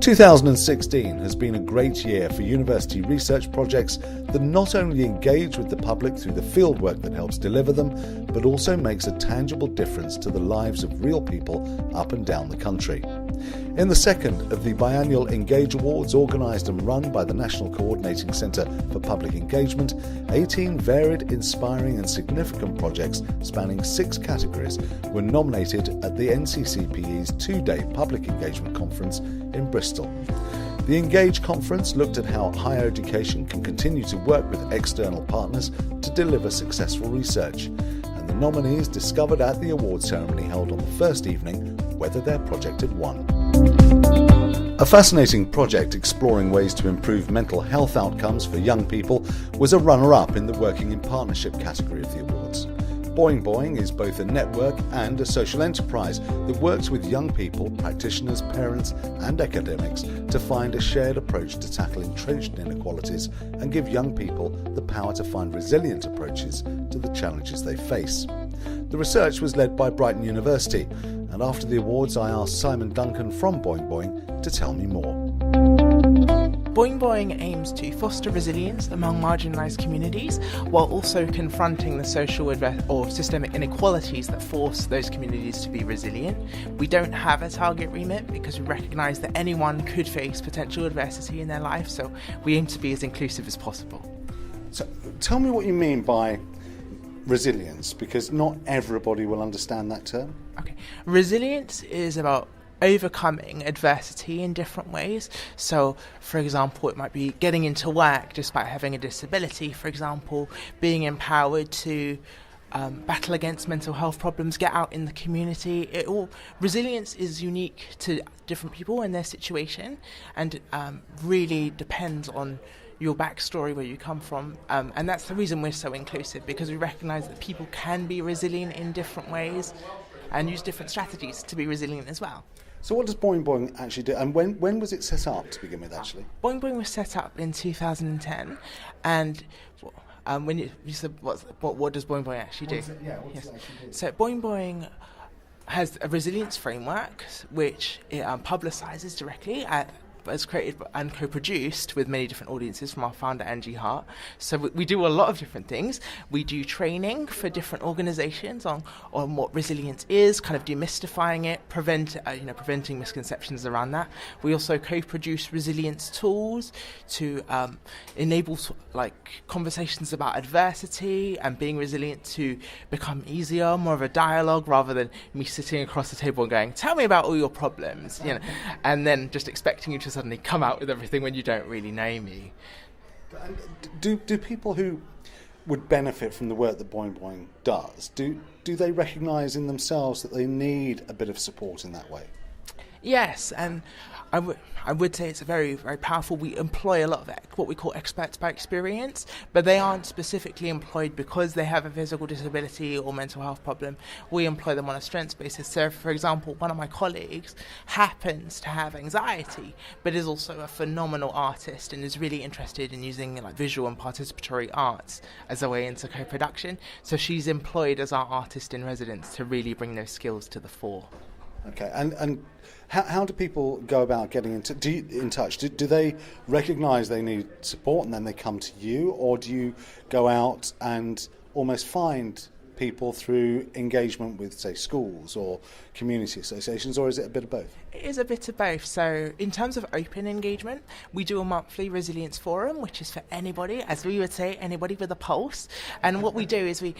2016 has been a great year for university research projects that not only engage with the public through the fieldwork that helps deliver them, but also makes a tangible difference to the lives of real people up and down the country. In the second of the biannual Engage Awards, organised and run by the National Coordinating Centre for Public Engagement, 18 varied, inspiring and significant projects spanning 6 categories were nominated at the NCCPE's 2-day Public Engagement Conference in Bristol. The Engage Conference looked at how higher education can continue to work with external partners to deliver successful research, and the nominees discovered at the award ceremony held on the first evening whether their project had won. A fascinating project exploring ways to improve mental health outcomes for young people was a runner-up in the Working in Partnership category of the awards. Boingboing is both a network and a social enterprise that works with young people, practitioners, parents and academics to find a shared approach to tackle entrenched inequalities and give young people the power to find resilient approaches to the challenges they face. The research was led by Brighton University, and after the awards I asked Simon Duncan from Boingboing to tell me more. Boingboing aims to foster resilience among marginalised communities while also confronting the social or systemic inequalities that force those communities to be resilient. We don't have a target remit because we recognise that anyone could face potential adversity in their life, so we aim to be as inclusive as possible. So tell me what you mean by resilience, because not everybody will understand that term. Okay, resilience is about overcoming adversity in different ways. So, for example, it might be getting into work despite having a disability, for example, being empowered to battle against mental health problems, get out in the community. Resilience is unique to different people and their situation, and really depends on your backstory, where you come from, and that's the reason we're so inclusive, because we recognise that people can be resilient in different ways and use different strategies to be resilient as well. So what does Boingboing actually do, and when was it set up to begin with, actually? Boingboing was set up in 2010, and when you said what does Boingboing actually do? What does it actually do? So Boingboing has a resilience framework which it publicises directly as created and co-produced with many different audiences from our founder Angie Hart. So we do a lot of different things. We do training for different organisations on what resilience is, kind of demystifying it, preventing misconceptions around that. We also co-produce resilience tools to enable conversations about adversity and being resilient to become easier, more of a dialogue rather than me sitting across the table and going, "Tell me about all your problems," and then just expecting you to suddenly come out with everything when you don't really know me. Do people who would benefit from the work that Boingboing does, do they recognise in themselves that they need a bit of support in that way? Yes, and I would say it's a very, very powerful. We employ a lot of what we call experts by experience, but they aren't specifically employed because they have a physical disability or mental health problem. We employ them on a strengths basis. So, for example, one of my colleagues happens to have anxiety, but is also a phenomenal artist and is really interested in using visual and participatory arts as a way into co-production. So she's employed as our artist in residence to really bring those skills to the fore. Okay, and how do people go about getting in touch? Do they recognise they need support and then they come to you, or do you go out and almost find people through engagement with, say, schools or community associations, or is it a bit of both? It is a bit of both. So in terms of open engagement, we do a monthly resilience forum, which is for anybody, as we would say, anybody with a pulse. And what we do is we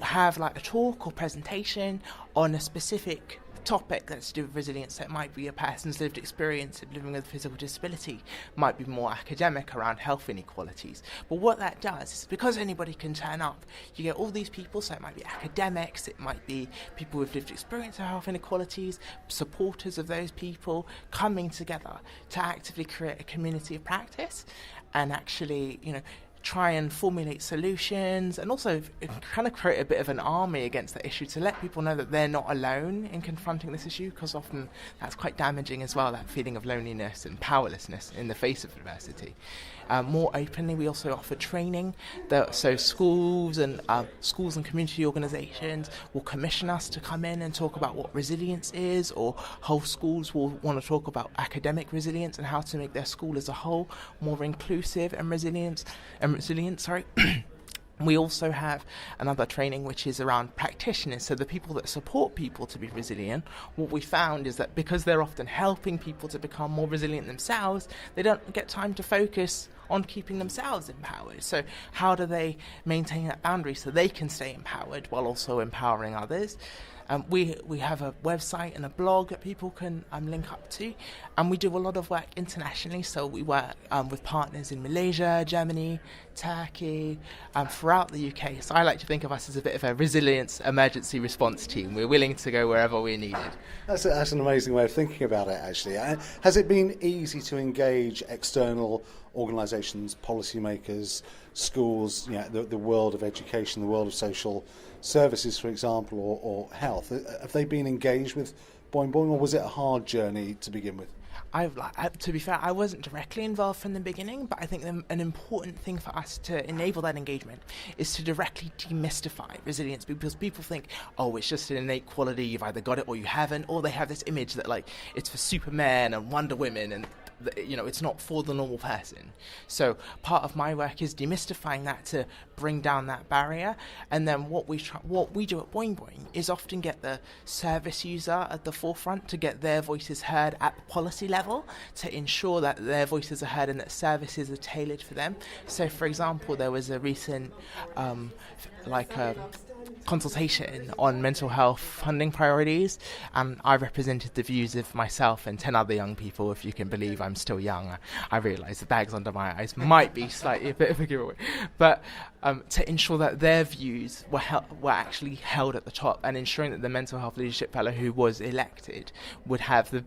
have a talk or presentation on a specific topic that's to do with resilience. That might be a person's lived experience of living with a physical disability, might be more academic around health inequalities. But what that does is, because anybody can turn up, you get all these people, so it might be academics, it might be people with lived experience of health inequalities, supporters of those people, coming together to actively create a community of practice and actually, try and formulate solutions, and also kind of create a bit of an army against the issue to let people know that they're not alone in confronting this issue, because often that's quite damaging as well, that feeling of loneliness and powerlessness in the face of adversity. More openly, we also offer training. So schools and community organisations will commission us to come in and talk about what resilience is, or whole schools will want to talk about academic resilience and how to make their school as a whole more inclusive and resilient. We also have another training which is around practitioners, so the people that support people to be resilient. What we found is that because they're often helping people to become more resilient themselves, they don't get time to focus on keeping themselves empowered. So how do they maintain that boundary so they can stay empowered while also empowering others? We have a website and a blog that people can link up to, and we do a lot of work internationally. So we work with partners in Malaysia, Germany, Turkey, throughout the UK. So I like to think of us as a bit of a resilience emergency response team. We're willing to go wherever we're needed. That's an amazing way of thinking about it, actually. Has it been easy to engage external organisations, policymakers, schools, the world of education, the world of social services, for example, or health? Have they been engaged with Boingboing, or was it a hard journey to begin with? To be fair, I wasn't directly involved from the beginning, but I think an important thing for us to enable that engagement is to directly demystify resilience, because people think, oh, it's just an innate quality, you've either got it or you haven't, or they have this image that it's for Superman and Wonder Women, and it's not for the normal person. So part of my work is demystifying that to bring down that barrier. And then what we do at Boingboing is often get the service user at the forefront to get their voices heard at the policy level, to ensure that their voices are heard and that services are tailored for them. So for example, there was a recent consultation on mental health funding priorities, and I represented the views of myself and 10 other young people. If you can believe I'm still young, I realise the bags under my eyes might be slightly a bit of a giveaway, but to ensure that their views were actually held at the top, and ensuring that the mental health leadership fellow who was elected would have the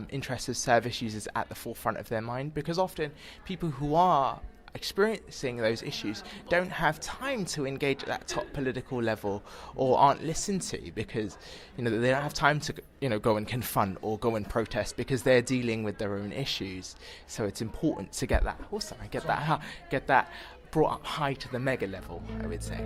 interests of service users at the forefront of their mind, because often people who are experiencing those issues don't have time to engage at that top political level, or aren't listened to, because they don't have time to go and confront or go and protest, because they're dealing with their own issues. So it's important to get that brought up high to the mega level, I would say.